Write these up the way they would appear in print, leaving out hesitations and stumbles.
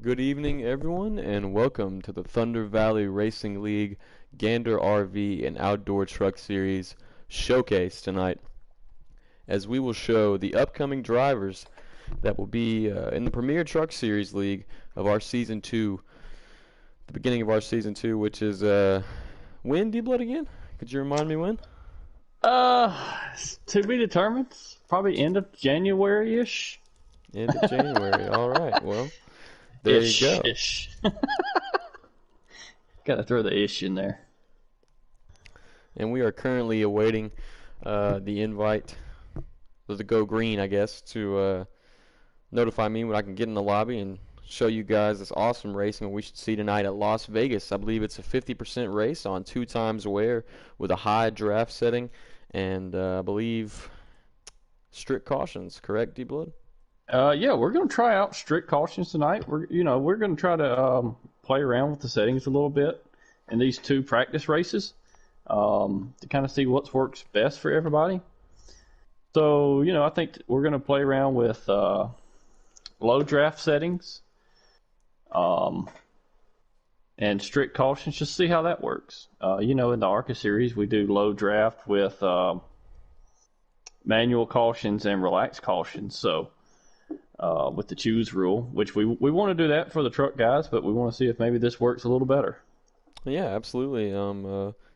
Good evening, everyone, and welcome to the Thunder Valley Racing League Gander RV and Outdoor Truck Series showcase tonight, as we will show the upcoming drivers that will be in the Premier Truck Series League of our Season 2, the beginning of our Season 2, which is, when, D-Blood, again? Could you remind me when? To be determined. Probably end of January-ish. End of January, all right, well. There you go. Ish. Gotta throw the ish in there. And we are currently awaiting the invite, the Go Green, I guess, to notify me when I can get in the lobby and show you guys this awesome racing we should see tonight at Las Vegas. I believe it's a 50% race on 2 times wear with a high draft setting and I believe strict cautions, correct, D-Blood? Yeah, we're gonna try out strict cautions tonight. We're gonna try to play around with the settings a little bit in these 2 practice races to kind of see what works best for everybody. So, I think we're gonna play around with low draft settings and strict cautions, just see how that works. In the ARCA series, we do low draft with manual cautions and relaxed cautions. So. With the choose rule, which we want to do that for the truck guys, but we want to see if maybe this works a little better. Yeah, absolutely.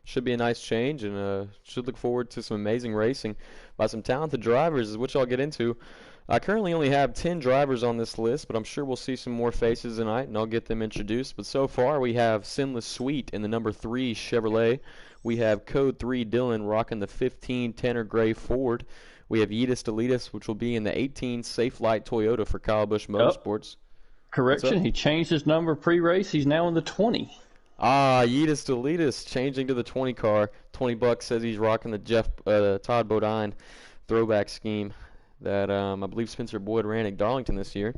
Should be a nice change, and should look forward to some amazing racing by some talented drivers, which I'll get into. I currently only have 10 drivers on this list, but I'm sure we'll see some more faces tonight, and I'll get them introduced. But so far, we have Sinless Sweet in the number 3 Chevrolet. We have Code 3 Dylan rocking the 15 Tanner Gray Ford. We have Yeetus Deletus, which will be in the 18 Safe Light Toyota for Kyle Busch Motorsports. Correction, he changed his number pre-race. He's now in the 20. Yeetus Deletus changing to the 20 car. $20 says he's rocking the Todd Bodine throwback scheme that I believe Spencer Boyd ran at Darlington this year.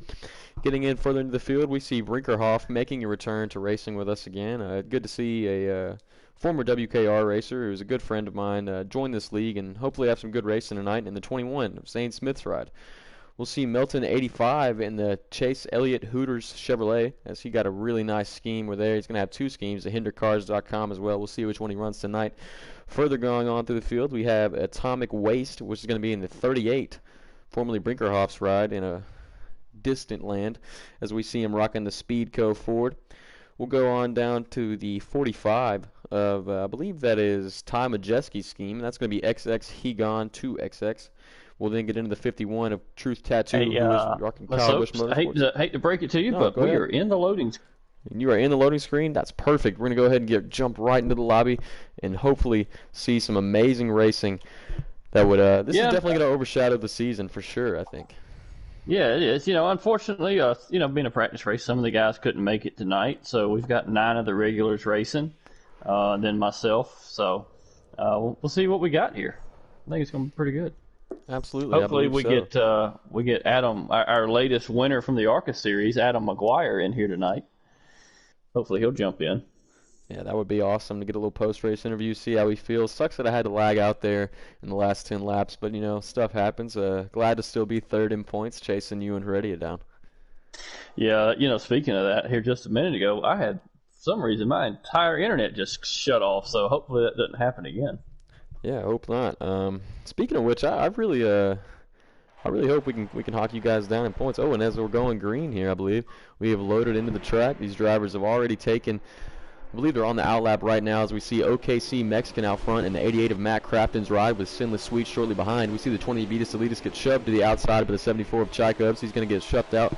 Getting in further into the field, we see Brinkerhoff making a return to racing with us again. Good to see a former WKR racer who's a good friend of mine join this league and hopefully have some good racing tonight in the 21 of Zane Smith's ride. We'll see Melton 85 in the Chase Elliott Hooters Chevrolet, as he got a really nice scheme with there. He's going to have 2 schemes, the HinderCars.com as well. We'll see which one he runs tonight. Further going on through the field, we have Atomic Waste, which is going to be in the 38, formerly Brinkerhoff's ride in a distant land, as we see him rocking the Speedco Ford. We'll go on down to the 45 of, I believe that is Ty Majeski's scheme. That's going to be XX Hegon 2XX. We'll then get into the 51 of Truth Tattoo, who is rocking Kyle Busch Motorsports. I hate to break it to you, but we are in the loading screen. You are in the loading screen? That's perfect. We're going to go ahead and jump right into the lobby and hopefully see some amazing racing that would, this is definitely going to overshadow the season for sure, I think. Yeah, it is. Unfortunately, being a practice race, some of the guys couldn't make it tonight, so we've got 9 of the regulars racing, and then myself. So we'll see what we got here. I think it's going to be pretty good. Absolutely. Hopefully, we get Adam, our latest winner from the ARCA series, Adam McGuire, in here tonight. Hopefully, he'll jump in. Yeah, that would be awesome to get a little post-race interview, see how he feels. Sucks that I had to lag out there in the last 10 laps, but, stuff happens. Glad to still be 3rd in points, chasing you and Heredia down. Yeah, speaking of that, here just a minute ago, I had, for some reason, my entire internet just shut off, so hopefully that doesn't happen again. Yeah, I hope not. Speaking of which, I really hope we can hawk you guys down in points. Oh, and as we're going green here, I believe, we have loaded into the track. These drivers have already taken, I believe they're on the outlap right now as we see OKC Mexican out front and the 88 of Matt Crafton's ride with Sinless Sweet shortly behind. We see the 20 of Yeetus Deletus get shoved to the outside, but the 74 of Chai Cubs, he's going to get shoved out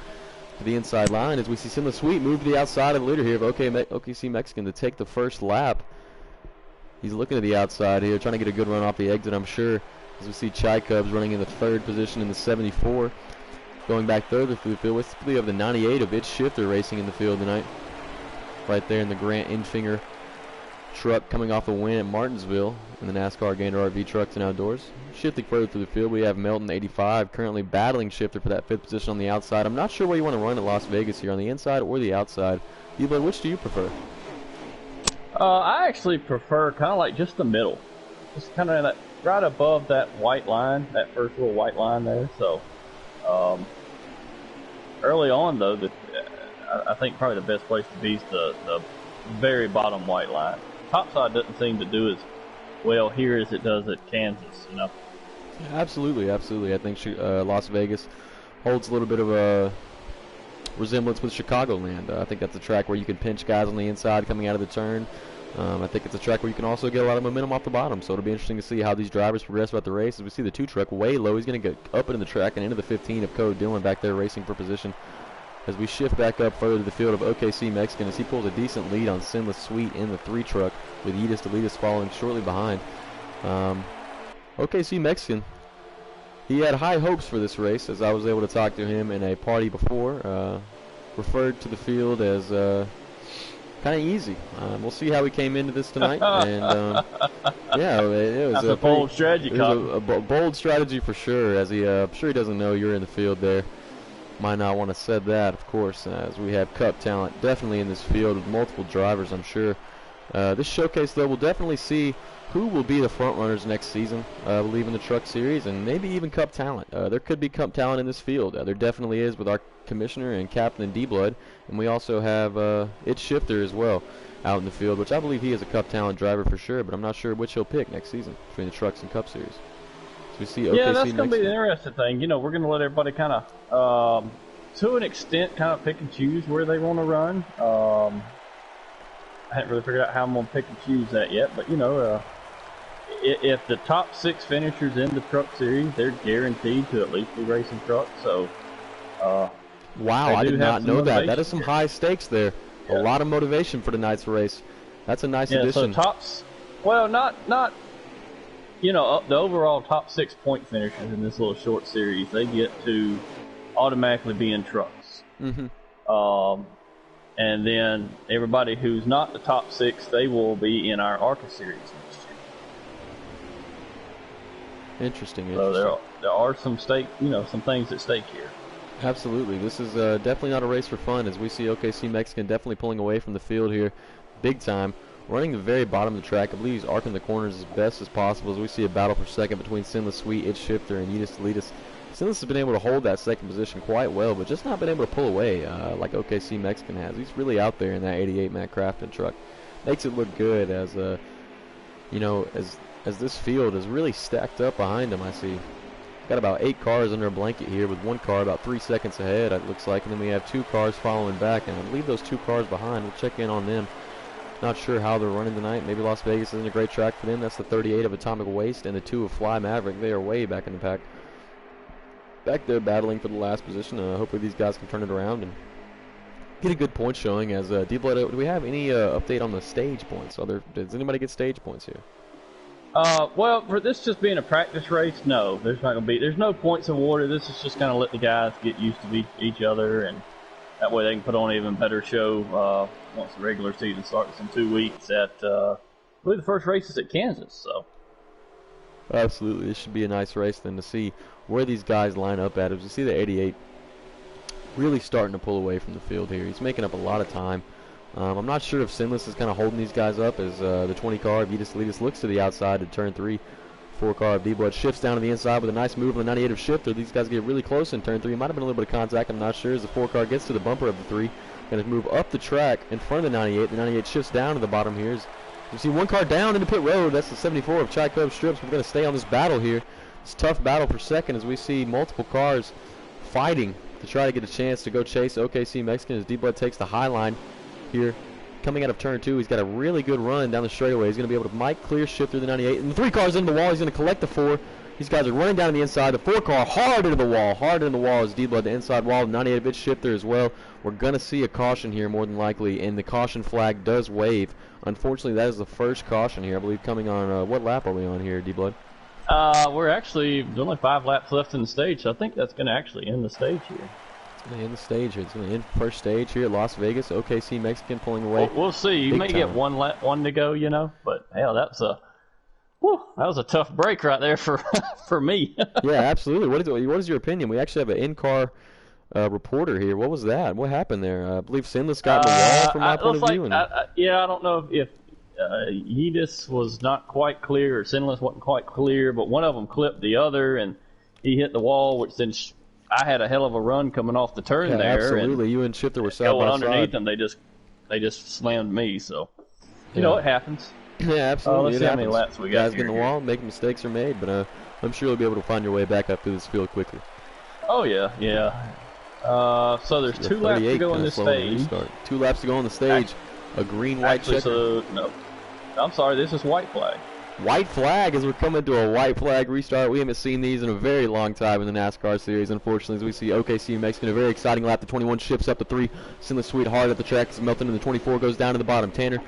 to the inside line as we see Sinless Sweet move to the outside of the leader here of OKC Mexican to take the first lap. He's looking to the outside here, trying to get a good run off the exit, I'm sure, as we see Chai Cubs running in the 3rd position in the 74. Going back further through the field, we have the 98 of It's Shifter racing in the field tonight. Right there in the Grant Infinger truck coming off a win at Martinsville in the NASCAR Gander RV Trucks and Outdoors. Shifting further through the field, we have Melton 85 currently battling Shifter for that 5th position on the outside. I'm not sure where you want to run at Las Vegas here, on the inside or the outside. But which do you prefer? I actually prefer kind of like just the middle. Just kind of right above that white line, that first little white line there. So early on, though, I think probably the best place to be is the very bottom white line. Topside doesn't seem to do as well here as it does at Kansas, you know. Absolutely, absolutely. I think Las Vegas holds a little bit of a resemblance with Chicagoland. I think that's a track where you can pinch guys on the inside coming out of the turn. I think it's a track where you can also get a lot of momentum off the bottom. So it'll be interesting to see how these drivers progress throughout the race. As we see the 2-truck way low, he's going to get up into the track and into the 15 of Code Dillon back there racing for position. As we shift back up further to the field of OKC Mexican, as he pulls a decent lead on Sinless Sweet in the 3-truck, with Edis Delitas following shortly behind. OKC Mexican, he had high hopes for this race, as I was able to talk to him in a party before. Referred to the field as kind of easy. We'll see how he came into this tonight. And yeah, it was a bold strategy. It was a bold strategy for sure. As I'm sure he doesn't know you're in the field there. Might not want to said that, of course, as we have Cup talent definitely in this field with multiple drivers, I'm sure. This showcase, though, we'll definitely see who will be the front runners next season, I believe, in the Truck Series, and maybe even Cup talent. There could be Cup talent in this field. There definitely is with our commissioner and captain and D-Blood, and we also have It's Shifter as well out in the field, which I believe he is a Cup talent driver for sure, but I'm not sure which he'll pick next season between the Trucks and Cup Series. So we see OKC yeah, that's going to be the interesting thing. You know, we're going to let everybody kind of, to an extent, kind of pick and choose where they want to run. I haven't really figured out how I'm going to pick and choose that yet, but, you know, if the top 6 finishers in the Truck Series, they're guaranteed to at least be racing trucks. So, wow, I did not know that. That is some here. high stakes there. Yeah. A lot of motivation for tonight's race. That's a nice addition. So tops, well, not you know, the overall top 6 point finishers in this little short series, they get to automatically be in trucks. Mm-hmm. And then everybody who's not the top 6, they will be in our ARCA series next year. Interesting. So there are some some things at stake here. Absolutely. This is definitely not a race for fun, as we see OKC Mexican definitely pulling away from the field here big time. Running the very bottom of the track. I believe he's arcing the corners as best as possible, as we see a battle for second between Sinless Sweet, It's Shifter, and Edis Delitas. Sinless has been able to hold that second position quite well, but just not been able to pull away like OKC Mexican has. He's really out there in that 88 Matt Crafton truck. Makes it look good as as this field is really stacked up behind him. I see got about 8 cars under a blanket here, with 1 car about 3 seconds ahead, it looks like, and then we have 2 cars following back, and I believe those 2 cars behind. We'll check in on them. Not sure how they're running tonight. Maybe Las Vegas isn't a great track for them. That's the 38 of Atomic Waste and the 2 of Fly Maverick. They are way back in the pack. Back there battling for the last position. Hopefully these guys can turn it around and get a good point showing. As D-Blood, do we have any update on the stage points? Does anybody get stage points here? Well, for this just being a practice race, no. There's no points awarded. This is just kind of let the guys get used to each other, and that way they can put on an even better show once the regular season starts in 2 weeks at, I believe the first race is at Kansas, so. Absolutely. This should be a nice race then to see where these guys line up at. As you see the 88 really starting to pull away from the field here. He's making up a lot of time. I'm not sure if Sinless is kind of holding these guys up, as the 20 car of Edis Delitas looks to the outside to turn 3. 4 car of D-Blood shifts down to the inside with a nice move on the 98 of Shifter. These guys get really close in turn 3. Might have been a little bit of contact, I'm not sure, as the 4 car gets to the bumper of the 3. Going to move up the track in front of the 98. The 98 shifts down to the bottom here. As you see 1 car down into pit road. That's the 74 of Chai Cove Strips. We're going to stay on this battle here. It's a tough battle for second, as we see multiple cars fighting to try to get a chance to go chase OKC Mexican, as D-Blood takes the high line here. Coming out of turn 2, he's got a really good run down the straightaway. He's going to be able to mic clear shift through the 98. And the 3 cars into the wall. He's going to collect the 4. These guys are running down the inside. The 4 car hard into the wall. Hard into the wall is D-Blood, the inside wall. The 98 bit shifter as well. We're going to see a caution here more than likely, and the caution flag does wave. Unfortunately, that is the first caution here, I believe, coming on, what lap are we on here, D-Blood? We're actually, there's only 5 laps left in the stage, so I think that's going to actually end the stage here. It's going to end the stage here. It's going to end first stage here at Las Vegas. OKC Mexican pulling away. We'll see. You may get one to go, you know, but hell, that was a tough break right there for for me. Yeah, absolutely. What is your opinion? We actually have an in-car reporter here. What was that? What happened there? I believe Sinless got in the wall from my point of view. Yeah, I don't know if Edis was not quite clear or Sinless wasn't quite clear, but one of them clipped the other, and he hit the wall, which then I had a hell of a run coming off the turn Yeah, there, and absolutely. You and Shifter were side going by underneath side. them, they just slammed me. So, Yeah. it happens. Yeah, absolutely. Let's It see how many happens. laps we got Guys get in the here. wall, make mistakes are made, but I'm sure you'll be able to find your way back up through this field quickly. Oh yeah, yeah. So there's The 2 laps to 38 go in kind of this slow on the stage. restart. 2 laps to go on the stage. A green-white Actually, checker. no. I'm sorry, this is white flag. White flag as we're coming to a white flag restart. We haven't seen these in a very long time in the NASCAR series, unfortunately, as we see OKC Mexican, a very exciting lap. The 21 shifts up to 3. Sinless Sweet hard at the track. Melton in the 24 goes down to the bottom. Tanner,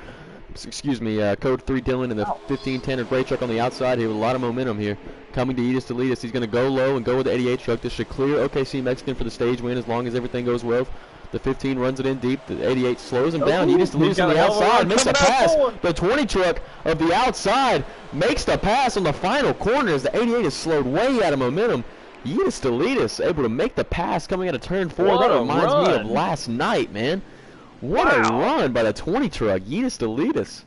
code 3 Dylan in the 15. Tanner Gray truck on the outside here with a lot of momentum here. Coming to Edis to lead us. He's going to go low and go with the 88 truck. This should clear OKC Mexican for the stage win as long as everything goes well. The 15 runs it in deep. The 88 slows him down. Edis to lead us on the outside. Makes a pass. The 20 truck of the outside makes the pass on the final corner as the 88 is slowed way out of momentum. Edis to lead us able to make the pass coming out of turn 4. That reminds me of last night, man. What a run by the 20 truck. Edis to lead us.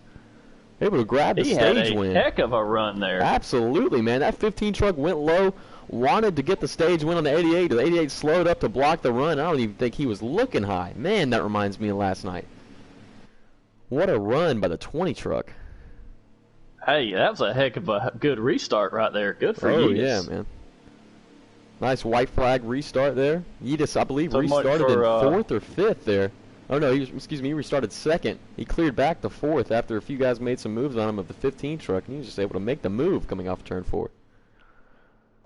Able to grab the stage win. He had a heck of a run there. Absolutely, man. That 15 truck went low, wanted to get the stage win on the 88. The 88 slowed up to block the run. I don't even think he was looking high. Man, that reminds me of last night. What a run by the 20 truck. Hey, that was a heck of a good restart right there. Good for Edis. Oh, yeah, man. Nice white flag restart there. Edis, I believe, restarted in 4th or 5th there. Oh, no, he restarted 2nd. He cleared back to 4th after a few guys made some moves on him of the 15 truck, and he was just able to make the move coming off turn 4.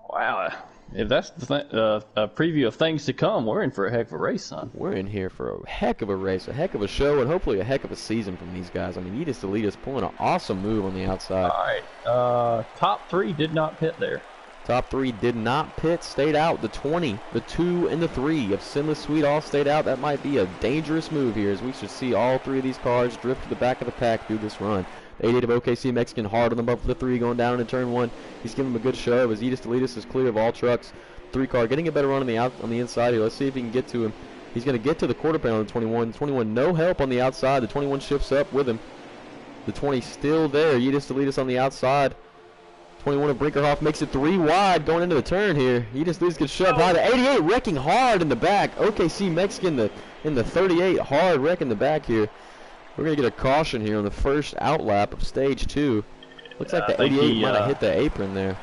Wow. If that's a preview of things to come, we're in for a heck of a race, son. We're in here for a heck of a race, a heck of a show, and hopefully a heck of a season from these guys. I mean, Edis to lead us pulling an awesome move on the outside. All right. Top 3 did not pit there. Top 3 did not pit, stayed out. The 20, the 2, and the 3 of Sinless Sweet all stayed out. That might be a dangerous move here, as we should see all 3 of these cars drift to the back of the pack through this run. The 88 of OKC Mexican hard on the bump for the 3 going down into turn 1. He's giving him a good shove as Edis Delitas is clear of all trucks. 3 car getting a better run on the inside here. Let's see if he can get to him. He's going to get to the quarter panel on the 21. 21 no help on the outside. The 21 shifts up with him. The 20 still there. Edis Delitas on the outside. 21 of Brinkerhoff makes it 3 wide going into the turn here. Edis Delitas gets shoved high. The 88 wrecking hard in the back. OKC Mexican in the 38 hard wrecking the back here. We're going to get a caution here on the first outlap of stage 2. Looks like the 88 might have hit the apron there.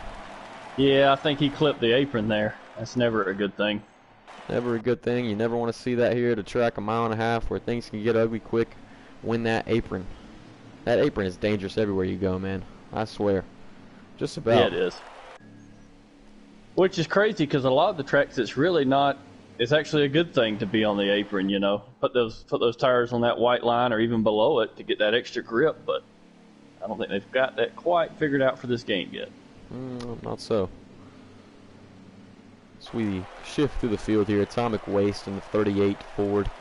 Yeah, I think he clipped the apron there. That's never a good thing. Never a good thing. You never want to see that here at a track 1.5 miles where things can get ugly quick. Win that apron. That apron is dangerous everywhere you go, man. I swear. Just about. Yeah, it is. Which is crazy because a lot of the tracks it's really not. It's actually a good thing to be on the apron, you know. Put those tires on that white line or even below it to get that extra grip, but I don't think they've got that quite figured out for this game yet. Not so. So we shift through the field here. Atomic Waste in the 38 Ford,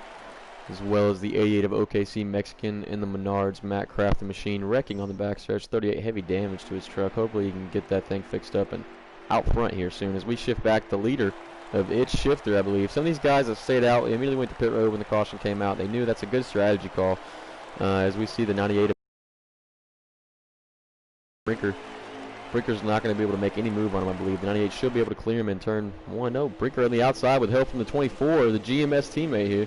as well as the 88 of OKC Mexican in the Menards Matt Craft the Machine wrecking on the backstretch. 38 heavy damage to his truck. Hopefully he can get that thing fixed up and out front here soon as we shift back the leader of its shifter, I believe. Some of these guys have stayed out. They immediately went to pit road when the caution came out. They knew that's a good strategy call. As we see the 98 of Brinker. Brinker's not going to be able to make any move on him, I believe. The 98 should be able to clear him in turn 1. No, Brinker on the outside with help from the 24, the GMS teammate here.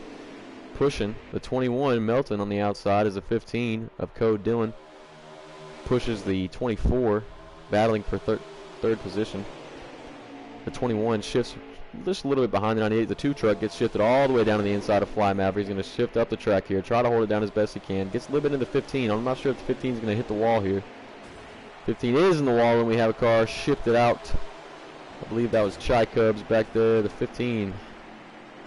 Pushing the 21, Melton on the outside as a 15 of Code Dylan. Pushes the 24, battling for third position. The 21 shifts just a little bit behind the 98. The 2 truck gets shifted all the way down to the inside of Fly Maverick. He's going to shift up the track here, try to hold it down as best he can. Gets a little bit into the 15. I'm not sure if the 15 is going to hit the wall here. 15 is in the wall, and we have a car shifted out. I believe that was Chai Cubs back there. The 15.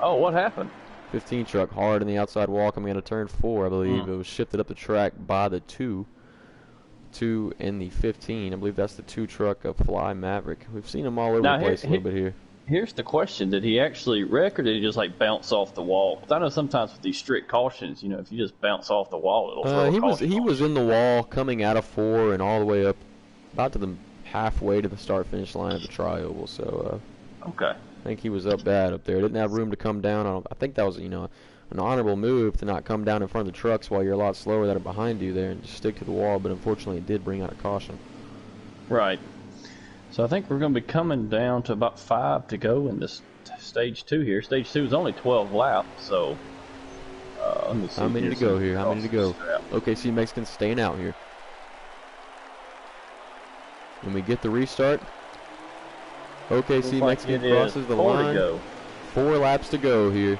Oh, what happened? 15 truck hard in the outside wall coming out of turn 4, I believe. It was shifted up the track by the 2 and the 15. I believe that's the 2 truck of Fly Maverick. We've seen him all over the place a little bit here. Here's the question. Did he actually wreck or did he just like bounce off the wall? Because I know sometimes with these strict cautions, you know, if you just bounce off the wall, it'll throw a caution. He was in the wall coming out of 4 and all the way up about to the halfway to the start-finish line of the tri-oval. So, okay. I think he was up bad up there. Didn't have room to come down. I think that was, you know, an honorable move to not come down in front of the trucks while you're a lot slower that are behind you there and just stick to the wall. But unfortunately, it did bring out a caution. Right. So I think we're going to be coming down to about 5 to go in this stage 2 here. Stage 2 is only 12 laps, so let me see. How many to go here? How many to go? OKC Mexican staying out here. When we get the restart, OKC Mexican crosses the line. 4 laps to go here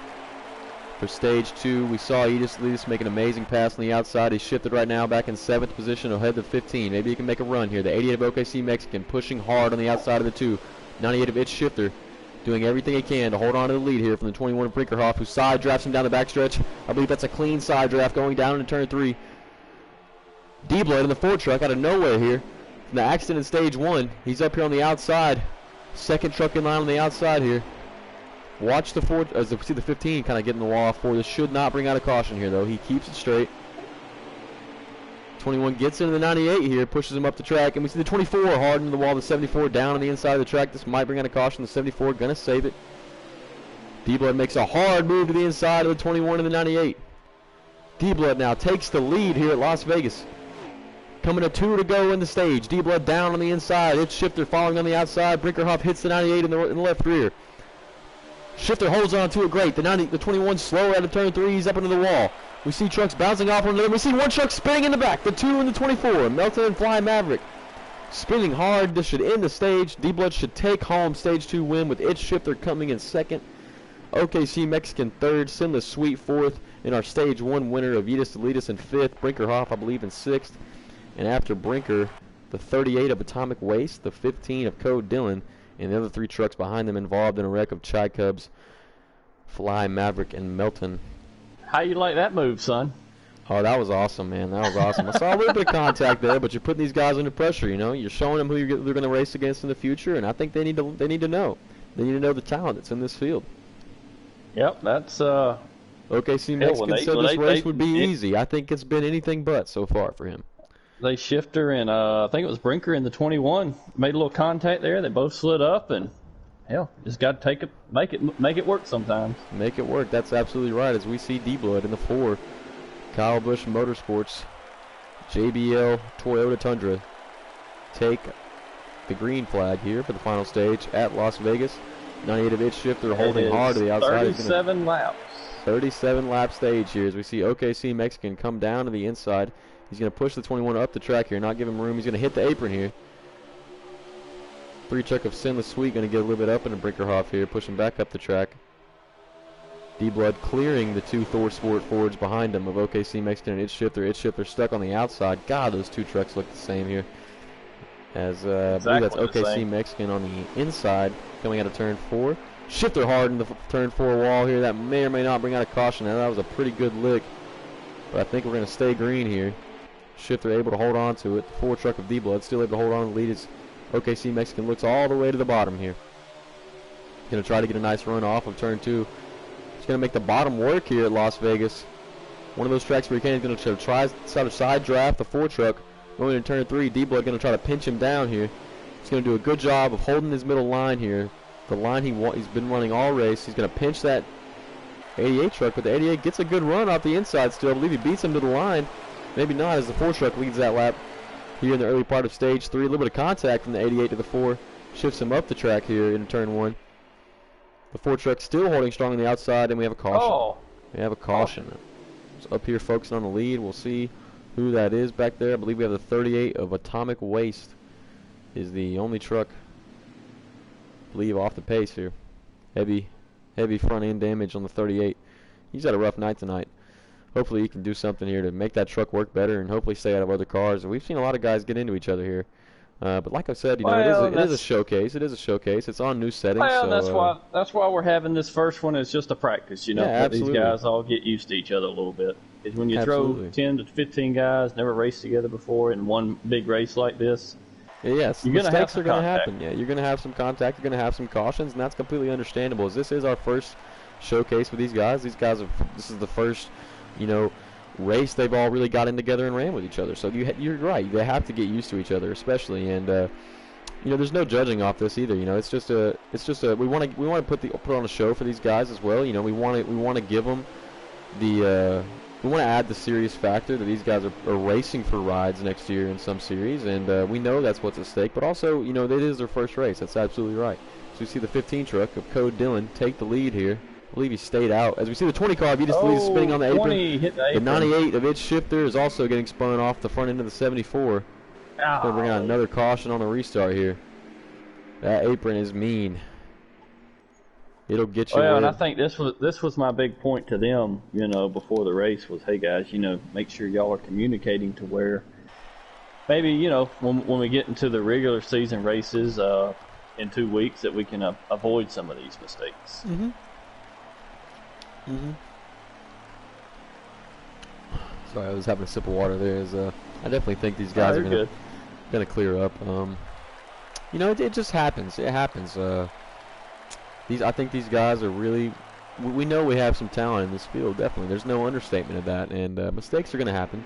for stage 2. We saw Edis make an amazing pass on the outside. He's shifted right now back in 7th position ahead of 15. Maybe he can make a run here. The 88 of OKC Mexican pushing hard on the outside of the 2. 98 of Itch Shifter doing everything he can to hold on to the lead here from the 21 of Brinkerhoff, who side drafts him down the backstretch. I believe that's a clean side draft going down into turn 3. D-Blood in the Ford truck out of nowhere here. From the accident in stage 1. He's up here on the outside. Second truck in line on the outside here. Watch the Ford, as we see the 15 kind of getting the wall off for. This should not bring out a caution here, though. He keeps it straight. 21 gets into the 98 here, pushes him up the track, and we see the 24 hard into the wall, the 74 down on the inside of the track. This might bring out a caution. The 74 gonna save it. D-Blood makes a hard move to the inside of the 21 and the 98. D-Blood now takes the lead here at Las Vegas. Coming to 2 to go in the stage. D-Blood down on the inside. It's Shifter following on the outside. Brinkerhoff hits the 98 in the left rear. Shifter holds on to it great. The 21 slow out of turn 3. He's up into the wall. We see trucks bouncing off one another. We see one truck spinning in the back. The 2 and the 24. Melton and Fly Maverick spinning hard. This should end the stage. D-Blood should take home stage 2 win with Itch Shifter coming in 2nd. OKC Mexican 3rd. Sinless Sweet 4th. And our stage 1 winner of Edis Delitas in 5th. Brinkerhoff, I believe, in 6th. And after Brinker, the 38 of Atomic Waste, the 15 of Code Dillon, and the other 3 trucks behind them involved in a wreck of Chai Cubs, Fly, Maverick, and Melton. How you like that move, son? Oh, that was awesome, man. That was awesome. I saw a little bit of contact there, but you're putting these guys under pressure. You know, you're showing them who they're going to race against in the future, and I think they need to know. They need to know the talent that's in this field. Yep, that's OKC Mexican said this race would be easy. I think it's been anything but so far for him. They Shifter and I think it was Brinker in the 21 made a little contact there. They both slid up, and hell, just got to make it work sometimes. Make it work. That's absolutely right. As we see D-Blood in the 4, Kyle Busch Motorsports, JBL Toyota Tundra take the green flag here for the final stage at Las Vegas. 98 of Itch Shifter holding hard to the outside. 37 laps. 37 lap stage here as we see OKC Mexican come down to the inside. He's going to push the 21 up the track here, not give him room. He's going to hit the apron here. 3 truck of Sinless Sweet going to get a little bit up into Brinkerhoff here, pushing back up the track. D-Blood clearing the 2 Thor Sport Fords behind him of OKC Mexican and Itch Shifter. Itch Shifter stuck on the outside. God, those 2 trucks look the same here. As I believe that's OKC Mexican on the inside coming out of turn 4. Shifter hard in the turn 4 wall here. That may or may not bring out a caution. Now, that was a pretty good lick. But I think we're going to stay green here. Shifter able to hold on to it. The 4 truck of D-Blood still able to hold on to the lead as OKC Mexican looks all the way to the bottom here. Going to try to get a nice run off of turn 2. He's going to make the bottom work here at Las Vegas. One of those tracks where he can. He's going to try to side draft the 4 truck. Going in turn 3, D-Blood going to try to pinch him down here. He's going to do a good job of holding his middle line here. The line he's been running all race. He's going to pinch that 88 truck, but the 88 gets a good run off the inside still. I believe he beats him to the line. Maybe not, as the 4 truck leads that lap here in the early part of stage 3. A little bit of contact from the 88 to the 4. Shifts him up the track here in turn 1. The 4 truck still holding strong on the outside, and we have a caution. Oh. We have a caution. It's up here focusing on the lead. We'll see who that is back there. I believe we have the 38 of Atomic Waste is the only truck, I believe, off the pace here. Heavy front end damage on the 38. He's had a rough night tonight. Hopefully he can do something here to make that truck work better and hopefully stay out of other cars. We've seen a lot of guys get into each other here. But like I said, it is a showcase. It is a showcase. It's on new settings. Well, so, that's why we're having this first one. It's just a practice, Yeah, let these guys all get used to each other a little bit. Because when you throw 10 to 15 guys, never raced together before in one big race like this, yes, mistakes are going to happen. Yeah, you're going to have some contact. You're going to have some cautions, and that's completely understandable. As this is our first showcase with these guys. These guys this is the first, race they've all really got in together and ran with each other. So you're right. They have to get used to each other, especially. And there's no judging off this either. It's just a we want to put on a show for these guys as well. We want to give them the. We want to add the serious factor that these guys are racing for rides next year in some series, and we know that's what's at stake. But also, it is their first race. That's absolutely right. So we see the 15 truck of Code Dillon take the lead here. I believe he stayed out. As we see the 20 car, if you just leave it spinning on the apron. 20 hit the apron. The 98 of its shifter is also getting spun off the front end of the 74. It's going to bring out another caution on the restart here. That apron is mean. It'll get you. Well, and I think this was my big point to them, you know, before the race was, hey guys, you know, make sure y'all are communicating to where maybe, you know, when we get into the regular season races in 2 weeks, that we can avoid some of these mistakes. Sorry, I was having a sip of water there. I definitely think these guys are gonna clear up. You know, it just happens. It happens. I think these guys are really. We know we have some talent in this field. Definitely, there's no understatement of that. And mistakes are gonna happen.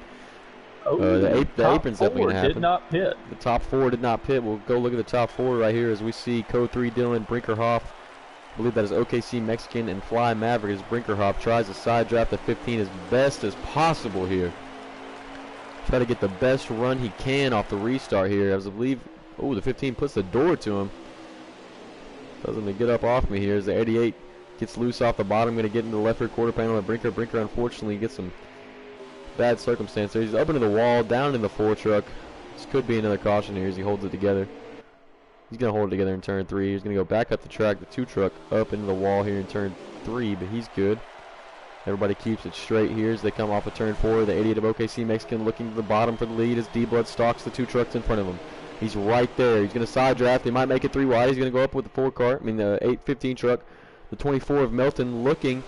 The apron's definitely gonna happen. Did not pit. The top 4 did not pit. We'll go look at the top 4 right here as we see Code 3 Dillon, Brinkerhoff. I believe that is OKC Mexican, and Fly Maverick as Brinkerhoff tries to side draft the 15 as best as possible here. Try to get the best run he can off the restart here. As I believe, the 15 puts the door to him. Doesn't get up off me here as the 88 gets loose off the bottom. Going to get into the left rear quarter panel of Brinker. Brinker unfortunately gets some bad circumstances. He's up into the wall, down in the 4 truck. This could be another caution here as he holds it together. He's going to hold it together in turn 3. He's going to go back up the track, the 2 truck, up into the wall here in turn 3, but he's good. Everybody keeps it straight here as they come off of turn 4. The 88 of OKC Mexican looking to the bottom for the lead as D-Blood stalks the 2 trucks in front of him. He's right there. He's going to side draft. He might make it 3 wide. He's going to go up with the 4 car. The 815 truck. The 24 of Melton looking.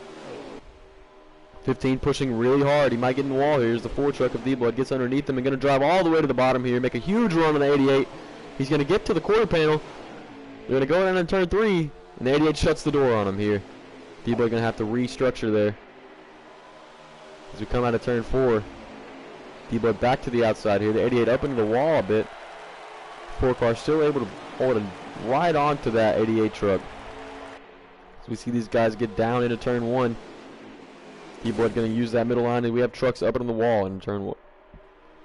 15 pushing really hard. He might get in the wall here. Here's the 4 truck of D-Blood. Gets underneath him and going to drive all the way to the bottom here. Make a huge run on the 88. He's going to get to the quarter panel. They're going to go down in turn 3. And the 88 shuts the door on him here. D-Blood going to have to restructure there. As we come out of turn 4. D-Blood back to the outside here. The 88 up into the wall a bit. 4 car still able to hold him right onto that 88 truck. So we see these guys get down into turn 1. D-Blood going to use that middle line, and we have trucks up in the wall in turn 1.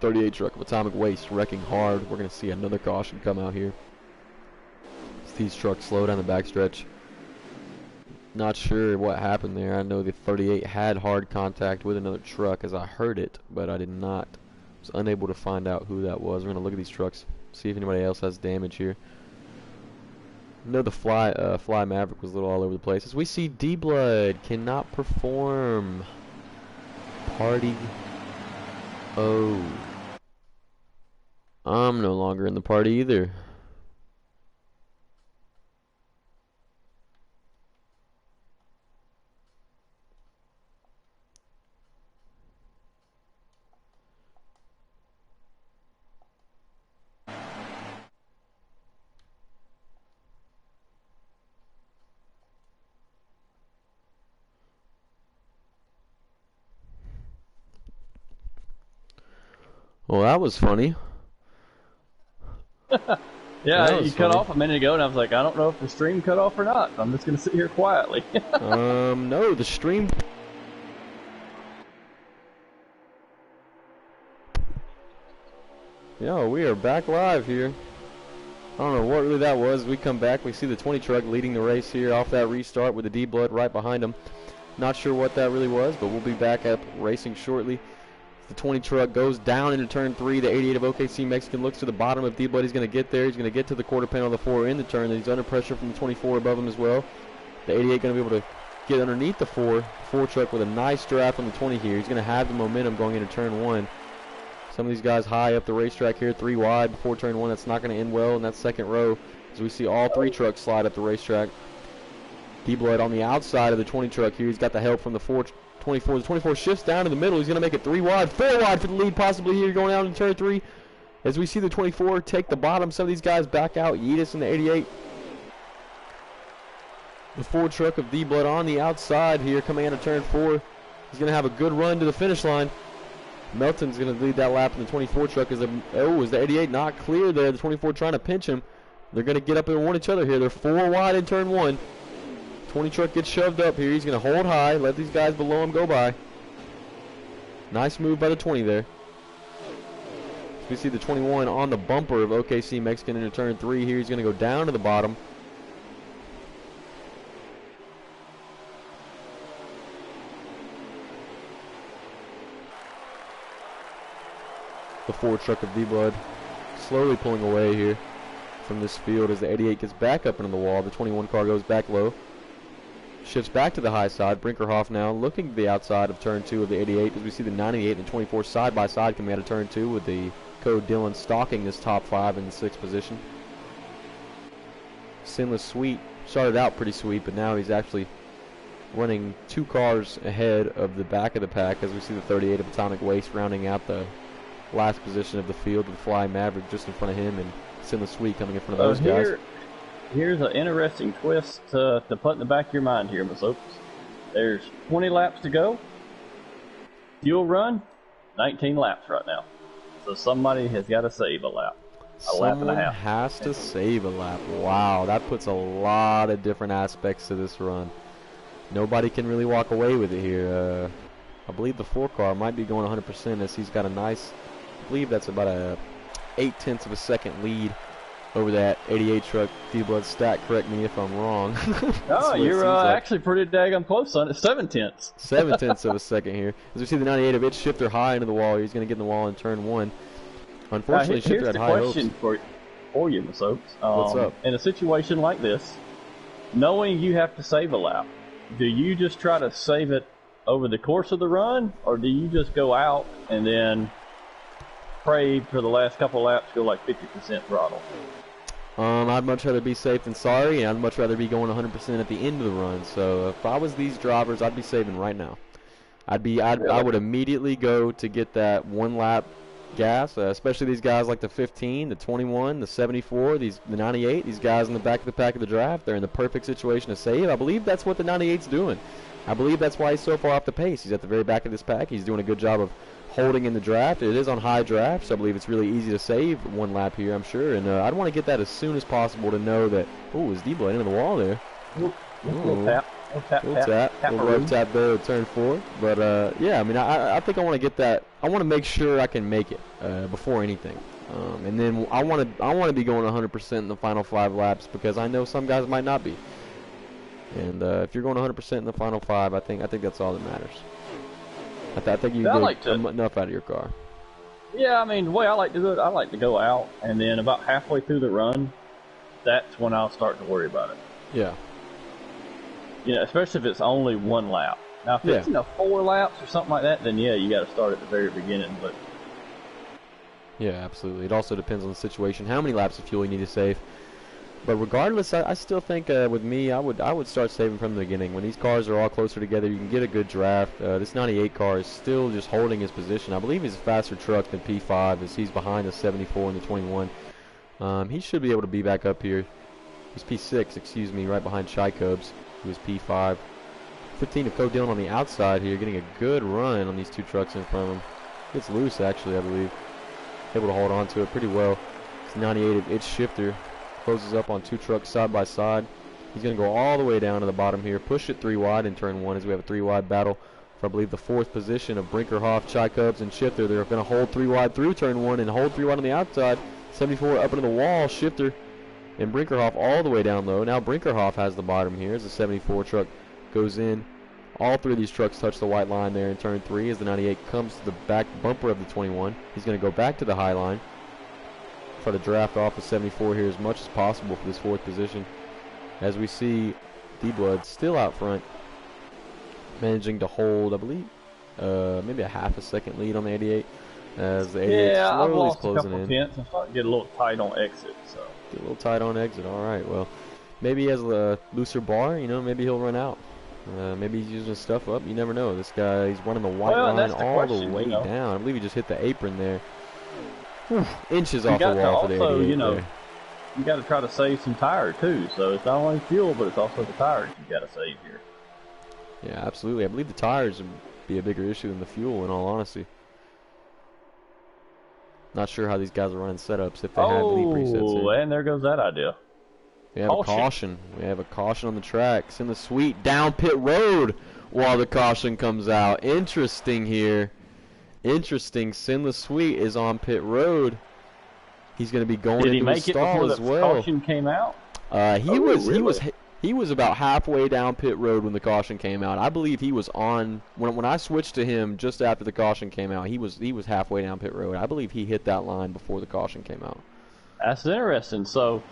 38 truck of Atomic Waste wrecking hard. We're going to see another caution come out here. As these trucks slow down the backstretch. Not sure what happened there. I know the 38 had hard contact with another truck as I heard it, but I did not. Was unable to find out who that was. We're going to look at these trucks, see if anybody else has damage here. I know the Fly Maverick was a little all over the place. As we see D-Blood cannot perform. Party. Oh. I'm no longer in the party either. Well, that was funny. Yeah, you cut off a minute ago, and I was like, I don't know if the stream cut off or not. I'm just going to sit here quietly. No, the stream. Yeah, we are back live here. I don't know what really that was. We come back, we see the 20 truck leading the race here off that restart with the D-Blood right behind him. Not sure what that really was, but we'll be back up racing shortly. The 20 truck goes down into turn 3. The 88 of OKC Mexican looks to the bottom of D-Blood. He's going to get there. He's going to get to the quarter panel of the 4 in the turn. And he's under pressure from the 24 above him as well. The 88 going to be able to get underneath the 4 truck with a nice draft on the 20 here. He's going to have the momentum going into turn 1. Some of these guys high up the racetrack here, 3 wide before turn 1. That's not going to end well in that second row as we see all 3 trucks slide up the racetrack. D-Blood on the outside of the 20 truck here. He's got the help from the 24. The 24 shifts down to the middle. He's going to make it 3 wide, 4 wide for the lead possibly here going out in turn 3. As we see the 24 take the bottom. Some of these guys back out. Yeetus in the 88. The 4 truck of D-Blood on the outside here coming out of turn 4. He's going to have a good run to the finish line. Melton's going to lead that lap in the 24 truck. Is the 88 not clear there? The 24 trying to pinch him. They're going to get up and warn each other here. They're 4 wide in turn 1. 20 truck gets shoved up here. He's going to hold high, let these guys below him go by. Nice move by the 20 there. We see the 21 on the bumper of OKC Mexican into turn 3 here. He's going to go down to the bottom. The 4 truck of D-Blood slowly pulling away here from this field as the 88 gets back up into the wall. The 21 car goes back low. Shifts back to the high side. Brinkerhoff now looking to the outside of turn 2 of the 88 as we see the 98 and 24 side by side coming out of turn 2 with the Code Dillon stalking this top 5 in the 6th position. Sinless Sweet started out pretty sweet, but now he's actually running 2 cars ahead of the back of the pack as we see the 38 of Atomic Waste rounding out the last position of the field with Fly Maverick just in front of him and Sinless Sweet coming in front of those guys. Here's an interesting twist to put in the back of your mind here, Masopes. There's 20 laps to go. Fuel run, 19 laps right now. So somebody has got to save a lap. Lap and a half. Has to save a lap. Wow, that puts a lot of different aspects to this run. Nobody can really walk away with it here. I believe the 4 car might be going 100% as he's got a nice, I believe that's about a 0.8 of a second lead over that 88 truck. D-Blood stat, correct me if I'm wrong. No, you're actually pretty daggone close on it. 0.7. 0.7 of a second here. As we see the 98 of its Shifter high into the wall. He's going to get in the wall in turn 1. Unfortunately, Shifter had high hopes. Here's the question for you, Masopes. What's up? In a situation like this, knowing you have to save a lap, do you just try to save it over the course of the run, or do you just go out and then pray for the last couple laps go like 50% throttle? I'd much rather be safe than sorry, and I'd much rather be going 100% at the end of the run. So if I was these drivers, I'd be saving right now. I would immediately go to get that 1 lap gas, especially these guys like the 15, the 21, the 74, the 98. These guys in the back of the pack of the draft, they're in the perfect situation to save. I believe that's what the 98's doing. I believe that's why he's so far off the pace. He's at the very back of this pack. He's doing a good job of holding in the draft. It is on high draft, so I believe it's really easy to save 1 lap here, I'm sure. And I'd want to get that as soon as possible to know that, oh, is D-Blood into the wall there? Little tap. Little road tap there at turn 4. But, yeah, I mean, I think I want to get that. I want to make sure I can make it before anything. And then I want to be going 100% in the final 5 laps because I know some guys might not be. And if you're going 100% in the final 5, I think that's all that matters. I think you get enough out of your car. Yeah, I mean, the way I like to do it, I like to go out, and then about halfway through the run, that's when I'll start to worry about it. Yeah. You know, especially if it's only 1 lap. Now, if it's 4 laps or something like that, then yeah, you got to start at the very beginning. But yeah, absolutely. It also depends on the situation, how many laps of fuel you need to save. But regardless, I still think with me, I would start saving from the beginning. When these cars are all closer together, you can get a good draft. This 98 car is still just holding his position. I believe he's a faster truck than P5 as he's behind the 74 and the 21. He should be able to be back up here. He's P6, excuse me, right behind Shy Cubs, who is P5. 15 of Code Dillon on the outside here, getting a good run on these 2 trucks in front of him. Gets loose, actually, I believe. Able to hold on to it pretty well. It's 98 of its Shifter. Closes up on 2 trucks side by side. He's going to go all the way down to the bottom here. Push it 3 wide in turn 1 as we have a 3 wide battle for, I believe, the 4th position of Brinkerhoff, Chai Cubs, and Shifter. They're going to hold 3 wide through turn 1 and hold 3 wide on the outside. 74 up into the wall. Shifter and Brinkerhoff all the way down low. Now Brinkerhoff has the bottom here as the 74 truck goes in. All 3 of these trucks touch the white line there in turn 3 as the 98 comes to the back bumper of the 21. He's going to go back to the high line. Try to draft off the 74 here as much as possible for this 4th position. As we see D-Blood still out front, managing to hold, I believe, maybe a half a second lead on the 88. As the 88 slowly is closing in. Tenths. I'm starting to get a little tight on exit. So. Get a little tight on exit. All right. Well, maybe he has a looser bar. You know, maybe he'll run out. Maybe he's using stuff up. You never know. This guy, he's running the white line all the way down. I believe he just hit the apron there. Inches off the wall for the 88 you know, there. You got to try to save some tire too. So it's not only fuel, but it's also the tires you got to save here. Yeah, absolutely. I believe the tires would be a bigger issue than the fuel, in all honesty. Not sure how these guys are running setups if they have lead presets here. And there goes that idea. We have a caution. We have a caution on the tracks in the sweet down pit road while the caution comes out. Interesting here. Interesting. Sinless Sweet is on pit road. He's going to be going into a stall as well. Caution came out. He was He was about halfway down pit road when the caution came out. I believe he was on when I switched to him just after the caution came out. He was halfway down pit road. I believe he hit that line before the caution came out. That's interesting. So,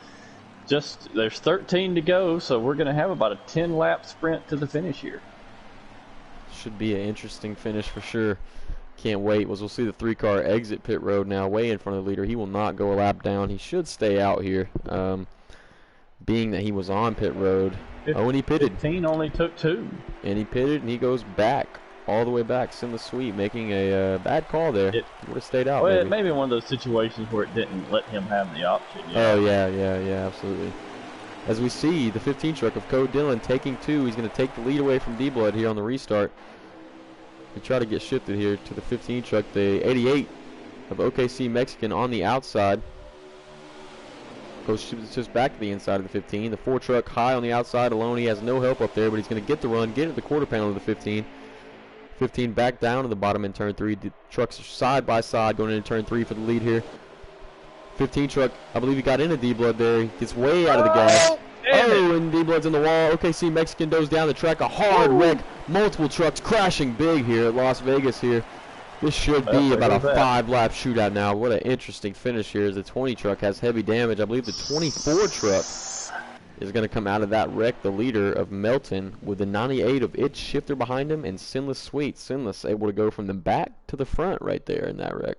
there's 13 to go, so we're going to have about a 10-lap sprint to the finish here. Should be an interesting finish for sure. Can't wait. We'll see the 3-car exit pit road now, way in front of the leader. He will not go a lap down. He should stay out here. Being that he was on pit road. And he pitted. 15 only took 2. And he pitted, and he goes back, all the way back. Sinless Sweet making a bad call there. He would have stayed out. Well, maybe. it may be one of those situations where it didn't let him have the option. Oh, yeah, absolutely. As we see, the 15 truck of Code Dillon taking 2. He's going to take the lead away from D-Blood here on the restart. We try to get shifted here to the 15 truck. The 88 of OKC Mexican on the outside. Goes just back to the inside of the 15. The 4 truck high on the outside alone. He has no help up there, but he's going to get the run, get at the quarter panel of the 15. 15 back down to the bottom in turn 3. The trucks are side by side going into turn 3 for the lead here. 15 truck, I believe he got into D-Blood there. He gets way out of the gas. And D-Blood's in the wall. OKC Mexican goes down the track. A hard wreck. Multiple trucks crashing big here at Las Vegas here. This should be about a 5-lap shootout now. What an interesting finish here as the 20 truck has heavy damage. I believe the 24 truck is going to come out of that wreck, the leader of Melton, with the 98 of Itch Shifter behind him and Sinless Sweet. Sinless able to go from the back to the front right there in that wreck.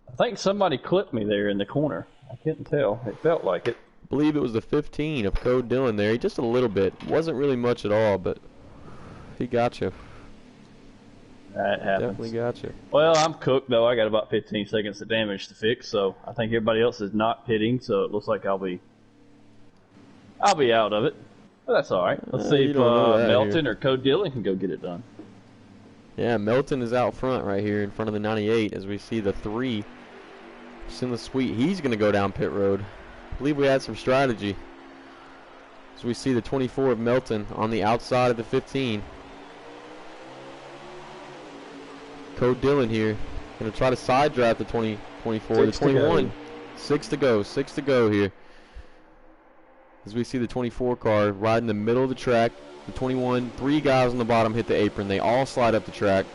I think somebody clipped me there in the corner. I couldn't tell. It felt like it. I believe it was the 15 of Code Dillon there. Just a little bit. Wasn't really much at all, but he got you. That happens. Definitely got you. Well, I'm cooked, though. I got about 15 seconds of damage to fix, so I think everybody else is not pitting, so it looks like I'll be out of it. But that's all right. Let's see if Melton or Code Dillon can go get it done. Yeah, Melton is out front right here in front of the 98 as we see the 3. Sinless Sweet, he's going to go down pit road. I believe we had some strategy. As we see the 24 of Melton on the outside of the 15. Code Dillon here. Going to try to side drive the 24. The 21. 6 to go. 6 to go here. As we see the 24 car right in the middle of the track. The 21, 3 guys on the bottom hit the apron. They all slide up the track.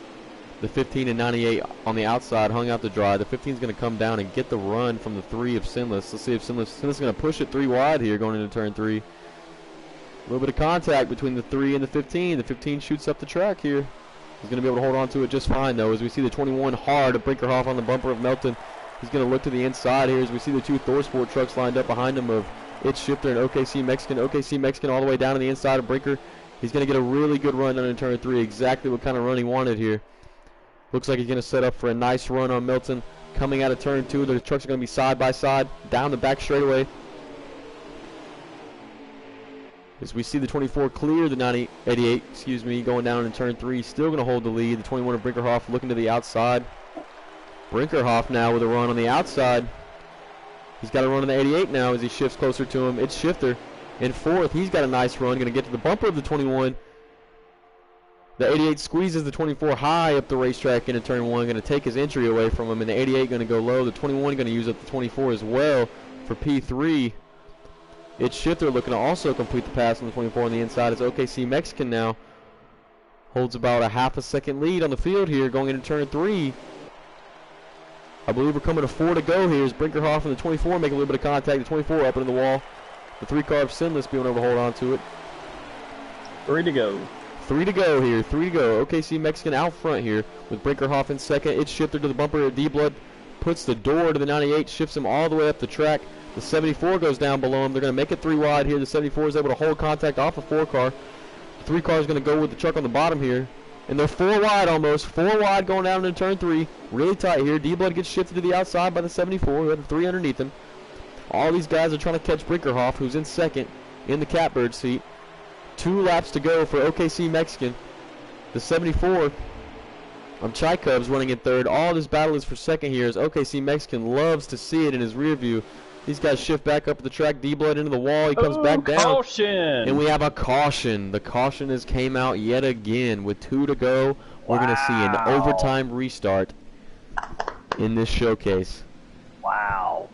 The 15 and 98 on the outside hung out to dry. The 15 is going to come down and get the run from the 3 of Sinless. Let's see if Sinless is going to push it 3 wide here going into turn 3. A little bit of contact between the 3 and the 15. The 15 shoots up the track here. He's going to be able to hold on to it just fine, though, as we see the 21 hard of Brinkerhoff on the bumper of Melton. He's going to look to the inside here as we see the 2 Thorsport trucks lined up behind him of Itch Shifter and OKC Mexican. OKC Mexican all the way down to the inside of Brinker. He's going to get a really good run down in turn 3, exactly what kind of run he wanted here. Looks like he's going to set up for a nice run on Melton. Coming out of turn 2, the trucks are going to be side by side, down the back straightaway. As we see the 24 clear the 88, going down in turn 3, still going to hold the lead. The 21 of Brinkerhoff looking to the outside. Brinkerhoff now with a run on the outside. He's got a run on the 88 now as he shifts closer to him. It's Shifter in 4th. He's got a nice run. Going to get to the bumper of the 21. The 88 squeezes the 24 high up the racetrack into turn 1. Going to take his entry away from him. And the 88 going to go low. The 21 going to use up the 24 as well for P3. It's Shifter looking to also complete the pass on the 24 on the inside. As OKC Mexican now holds about a half a second lead on the field here going into turn 3. I believe we're coming to 4 to go here as Brinkerhoff and the 24 make a little bit of contact. The 24 up into the wall. The 3 car of Sinless being able to hold on to it. 3 to go. 3 to go here. 3 to go. OKC Mexican out front here with Brinkerhoff in second. It's Shifter to the bumper. D-Blood puts the door to the 98, shifts him all the way up the track. The 74 goes down below him. They're going to make it 3 wide here. The 74 is able to hold contact off a 4 car. The 3 car is going to go with the truck on the bottom here. And they're 4 wide almost. 4 wide going down into turn 3. Really tight here. D-Blood gets shifted to the outside by the 74. Who had the 3 underneath him. All these guys are trying to catch Brinkerhoff, who's in second in the catbird seat. 2 laps to go for OKC Mexican. The 74 of Chai Cubs running in 3rd. All this battle is for second here as OKC Mexican loves to see it in his rear view. These guys shift back up the track. D-Blood into the wall. He comes back down. Caution! And we have a caution. The caution has came out yet again with 2 to go. We're going to see an overtime restart in this showcase. Wow.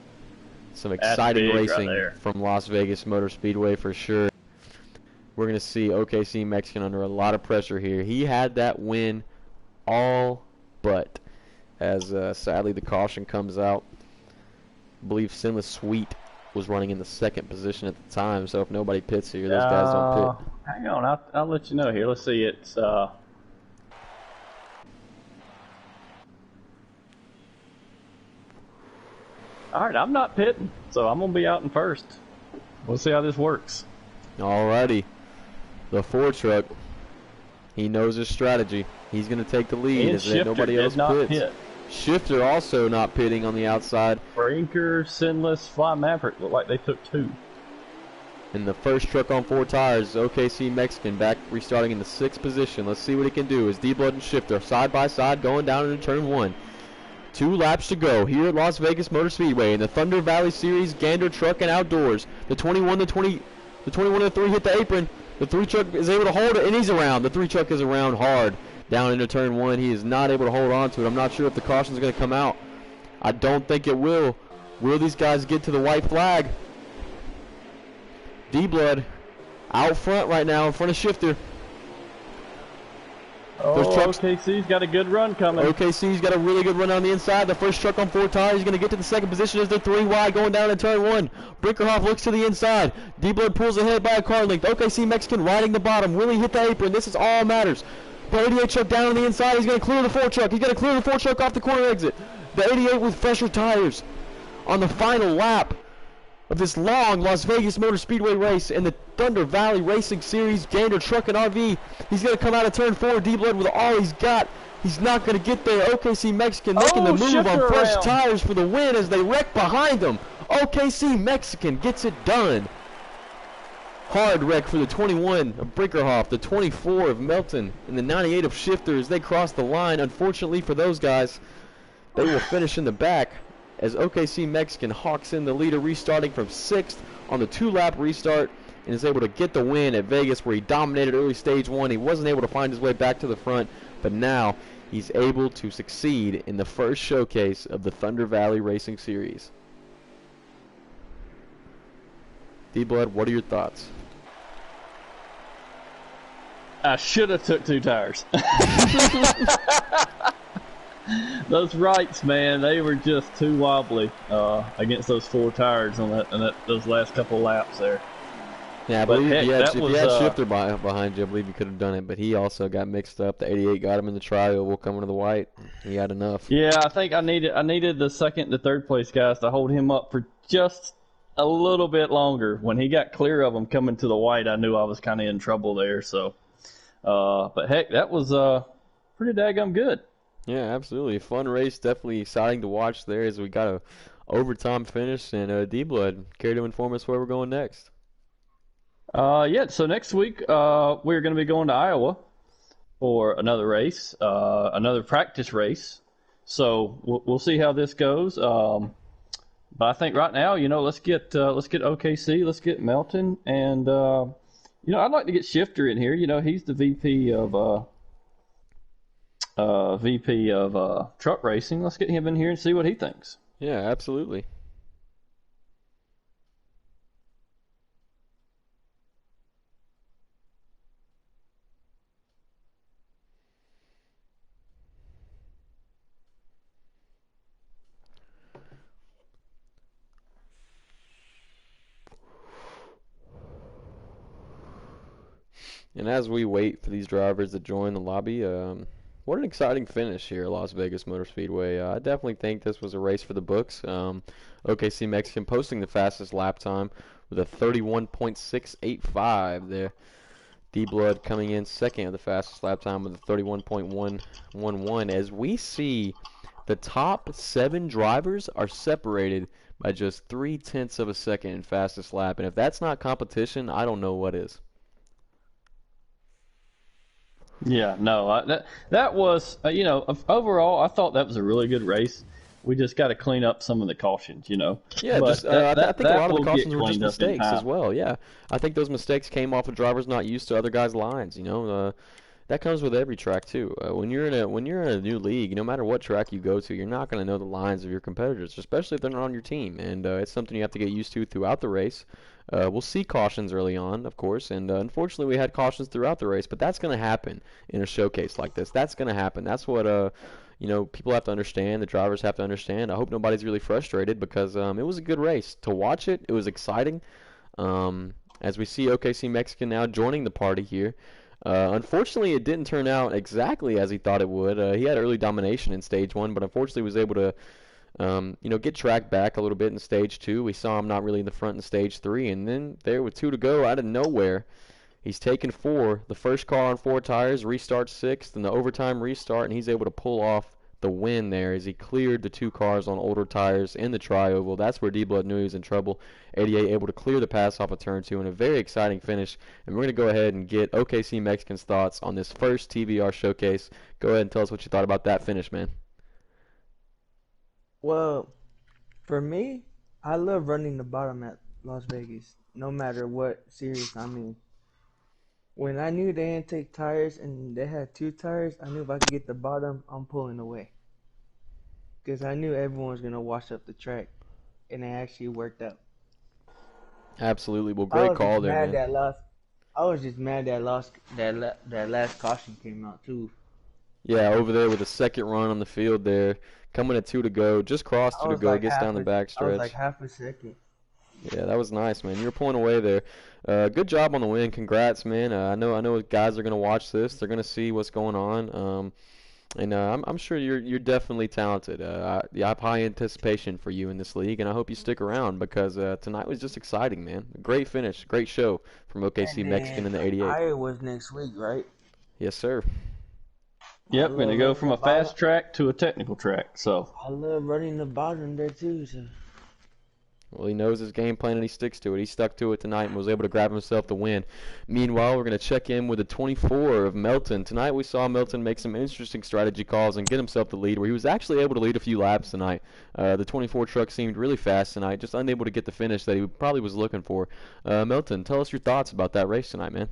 Some exciting racing right from Las Vegas Motor Speedway for sure. we're going to see OKC Mexican under a lot of pressure here. He had that win all but, as sadly the caution comes out. I believe Sinless Sweet was running in the second position at the time, so if nobody pits here, those guys don't pit. Hang on, I'll let you know here. Let's see, it's Alright, I'm not pitting, so I'm going to be out in first. We'll see how this works. Alrighty. The 4 truck, he knows his strategy. He's going to take the lead as nobody else pits. Pit. Shifter also not pitting on the outside. Brinker, Sinless, Fly Maverick look like they took 2. And the first truck on 4 tires, OKC Mexican back restarting in the 6th position. Let's see what he can do as D-Blood and Shifter side by side going down into turn 1. 2 laps to go here at Las Vegas Motor Speedway in the Thunder Valley Series Gander Truck and Outdoors. The 21 and the 3 hit the apron. The 3 truck is able to hold it, and he's around. The 3 truck is around hard down into turn 1. He is not able to hold on to it. I'm not sure if the caution is going to come out. I don't think it will. Will these guys get to the white flag? D-Blood out front right now in front of Shifter. OKC's got a good run coming. OKC's got a really good run on the inside. The first truck on 4 tires is going to get to the second position as they're 3 wide going down in turn 1. Brinkerhoff looks to the inside. D-Blood pulls ahead by a car length. OKC Mexican riding the bottom. Will he hit the apron? This is all matters. The 88 truck down on the inside. He's going to clear the 4 truck. He's going to clear the 4 truck off the corner exit. The 88 with fresher tires on the final lap of this long Las Vegas Motor Speedway race in the Thunder Valley Racing Series Gander Truck and RV. He's going to come out of turn 4, D-Blood with all he's got. He's not going to get there. OKC Mexican making the move on fresh tires for the win as they wreck behind him. OKC Mexican gets it done. Hard wreck for the 21 of Brinkerhoff, the 24 of Melton, and the 98 of Shifter as they cross the line. Unfortunately for those guys, they will finish in the back as OKC Mexican hawks in the leader, restarting from 6th on the 2-lap restart, and is able to get the win at Vegas where he dominated early stage 1. He wasn't able to find his way back to the front, but now he's able to succeed in the first showcase of the Thunder Valley Racing Series. D-Blood, what are your thoughts? I should have took 2 tires. Those rights, man, they were just too wobbly against those 4 tires on those last couple laps there. Yeah, I believe if you had Shifter behind you, I believe you could have done it, but he also got mixed up. The 88 got him in the trial. We'll come into the white. He had enough. Yeah, I think I needed the second to third place guys to hold him up for just a little bit longer. When he got clear of them coming to the white, I knew I was kind of in trouble there. So, but heck, that was pretty daggum good. Yeah, absolutely. Fun race. Definitely exciting to watch there as we got a overtime finish. And D-Blood, care to inform us where we're going next? Yeah, so next week we're going to be going to Iowa for another race, another practice race. So we'll see how this goes. But I think right now, let's get OKC, let's get Melton, and I'd like to get Shifter in here. He's the VP of truck racing. Let's get him in here and see what he thinks. Yeah, absolutely. And as we wait for these drivers to join the lobby, what an exciting finish here at Las Vegas Motor Speedway. I definitely think this was a race for the books. OKC Mexican posting the fastest lap time with a 31.685 there. D-Blood coming in second at the fastest lap time with a 31.111. As we see, the top 7 drivers are separated by just 0.3 of a second in fastest lap. And if that's not competition, I don't know what is. Yeah, no, that was, overall, I thought that was a really good race. We just got to clean up some of the cautions, Yeah, but I think a lot of the cautions were just mistakes as well. Yeah, I think those mistakes came off of drivers not used to other guys' lines. that comes with every track too. When you're in a new league, no matter what track you go to, you're not going to know the lines of your competitors, especially if they're not on your team. And it's something you have to get used to throughout the race. We'll see cautions early on, of course, and unfortunately we had cautions throughout the race, but that's going to happen in a showcase like this. That's going to happen. That's what people have to understand. The drivers have to understand. I hope nobody's really frustrated because it was a good race to watch it. It was exciting. As we see OKC Mexican now joining the party here. Unfortunately, it didn't turn out exactly as he thought it would. He had early domination in stage one, but unfortunately was able to, get tracked back a little bit in stage two. We saw him not really in the front in stage three, and then there with two to go, out of nowhere, he's taken four. The first car on four tires restarts sixth, and the overtime restart, and he's able to pull off the win there as he cleared the two cars on older tires in the tri-oval. That's where D-Blood knew he was in trouble. 88 able to clear the pass off of turn two in a very exciting finish. And we're going to go ahead and get OKC Mexican's thoughts on this first TVR showcase. Go ahead and tell us what you thought about that finish, man. Well, for me, I love running the bottom at Las Vegas, no matter what series I'm in. When I knew they didn't take tires and they had two tires, I knew if I could get the bottom, I'm pulling away. Because I knew everyone was going to wash up the track, and it actually worked out. Absolutely. Well, I great was just call there, mad man. that last. I was just mad that last caution came out too. Yeah, over there with the second run on the field there, coming at two to go, just crossed two to go, gets down the back I was stretch. like half a second. Yeah, that was nice, man. You were pulling away there. Good job on the win. Congrats, man. I know guys are gonna watch this. They're gonna see what's going on. And I'm sure you're definitely talented. I have high anticipation for you in this league, and I hope you stick around because tonight was just exciting, man. Great finish, great show from OKC And Mexican then in the 88. Iowa's next week, right? Yes, sir. Yep, and they go from a fast track to a technical track. So I love running the bottom there too. So. Well, he knows his game plan and he sticks to it. He stuck to it tonight and was able to grab himself the win. Meanwhile, we're going to check in with the 24 of Melton. Tonight we saw Melton make some interesting strategy calls and get himself the lead where he was actually able to lead a few laps tonight. The 24 truck seemed really fast tonight, just unable to get the finish that he probably was looking for. Melton, tell us your thoughts about that race tonight, man.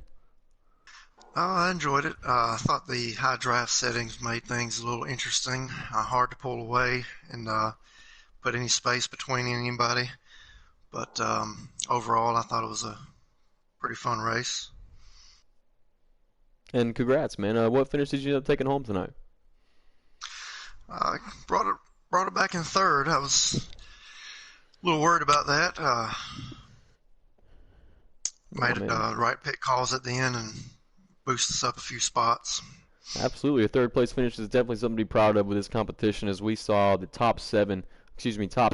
I enjoyed it. I thought the high drive settings made things a little interesting, hard to pull away and put any space between anybody. But overall, I thought it was a pretty fun race. And congrats, man. What finish did you end up taking home tonight? I brought it back in third. I was a little worried about that. Made right pit calls at the end and boosted us up a few spots. Absolutely. A third place finish is definitely something to be proud of with this competition as we saw the top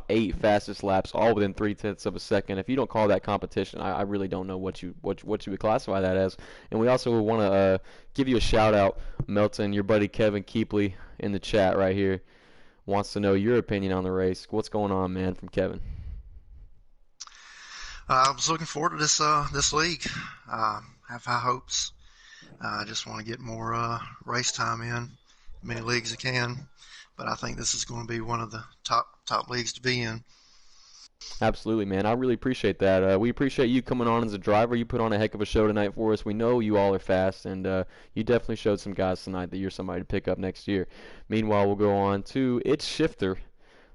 eight fastest laps all within 0.3 of a second. If you don't call that competition, I really don't know what you would classify that as. And we also want to give you a shout out, Melton. Your buddy Kevin Keepley in the chat right here wants to know your opinion on the race. What's going on, man, from Kevin? I was looking forward to this league. Have high hopes. I just want to get more race time in, as many leagues as I can. But I think this is going to be one of the top leagues to be in. Absolutely, man. I really appreciate that. We appreciate you coming on as a driver. You put on a heck of a show tonight for us. We know you all are fast, and you definitely showed some guys tonight that you're somebody to pick up next year. Meanwhile, we'll go on to It's Shifter,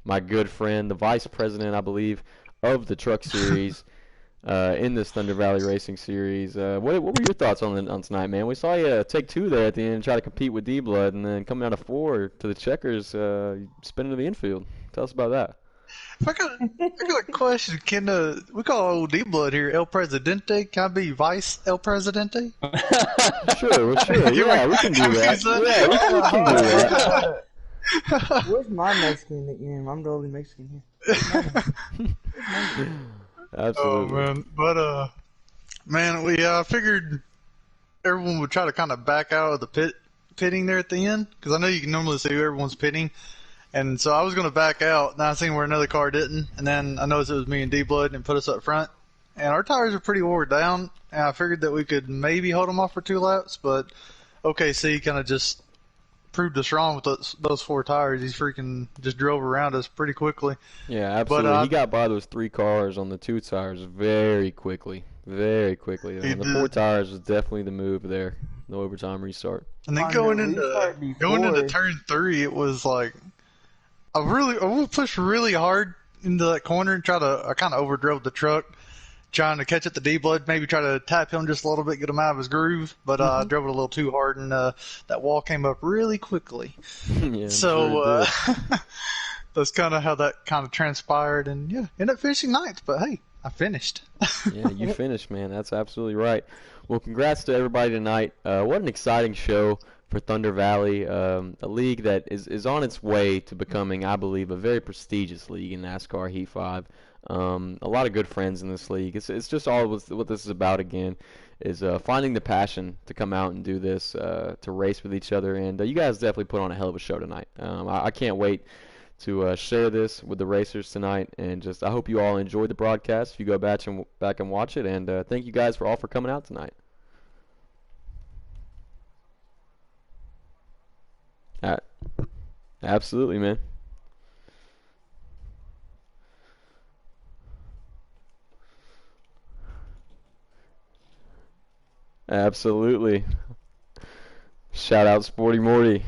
my good friend, the vice president, I believe, of the Truck Series. In this Thunder Valley Racing Series. What were your thoughts on tonight, man? We saw you take two there at the end and try to compete with D-Blood, and then coming out of four to the checkers, spinning to the infield. Tell us about that. I got a question. Can we call old D-Blood here El Presidente? Can I be Vice El Presidente? Sure. Yeah, we can do that. Yeah, we can do that. Where's my Mexican nickname? I'm the only Mexican here. Absolutely. Oh man, but man, we figured everyone would try to kind of back out of the pitting there at the end because I know you can normally see who everyone's pitting, and so I was going to back out. And I seen where another car didn't, and then I noticed it was me and D-Blood and put us up front. And our tires are pretty wore down, and I figured that we could maybe hold them off for 2 laps, but OKC kind of just proved us wrong with those 4 tires. He's freaking just drove around us pretty quickly. Yeah, absolutely. He got by those 3 cars on the 2 tires very quickly. The 4 tires was definitely the move there. no overtime restart. And then On going the into restart turn 3, it was like I will push really hard into that corner and I kind of overdrove the truck, trying to catch at the D-blood, maybe try to tap him just a little bit, get him out of his groove, but I drove it a little too hard, and that wall came up really quickly. Yeah, I'm So sure it did. that's kind of how that kind of transpired, and yeah, ended up finishing ninth, but hey, I finished. Yeah, you finished, man. That's absolutely right. Well, congrats to everybody tonight. What an exciting show for Thunder Valley, a league that is on its way to becoming, I believe, a very prestigious league in NASCAR Heat 5. A lot of good friends in this league. It's just all what this is about again, is finding the passion to come out and do this, to race with each other. And you guys definitely put on a hell of a show tonight. I can't wait to share this with the racers tonight, and just I hope you all enjoyed the broadcast if you go back and watch it, and thank you guys for coming out tonight. Absolutely, man. Absolutely. Shout out Sporty Morty.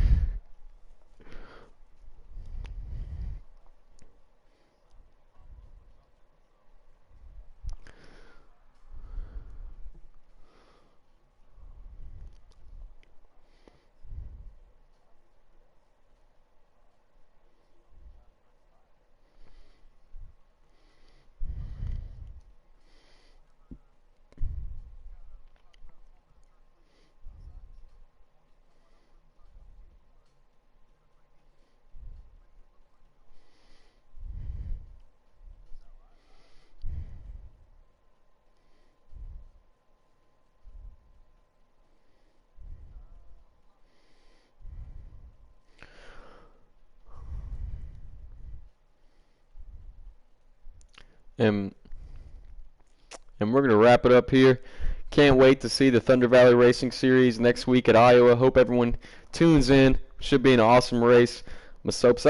And we're going to wrap it up here. Can't wait to see the Thunder Valley Racing Series next week at Iowa. Hope everyone tunes in. Should be an awesome race. Masopes out.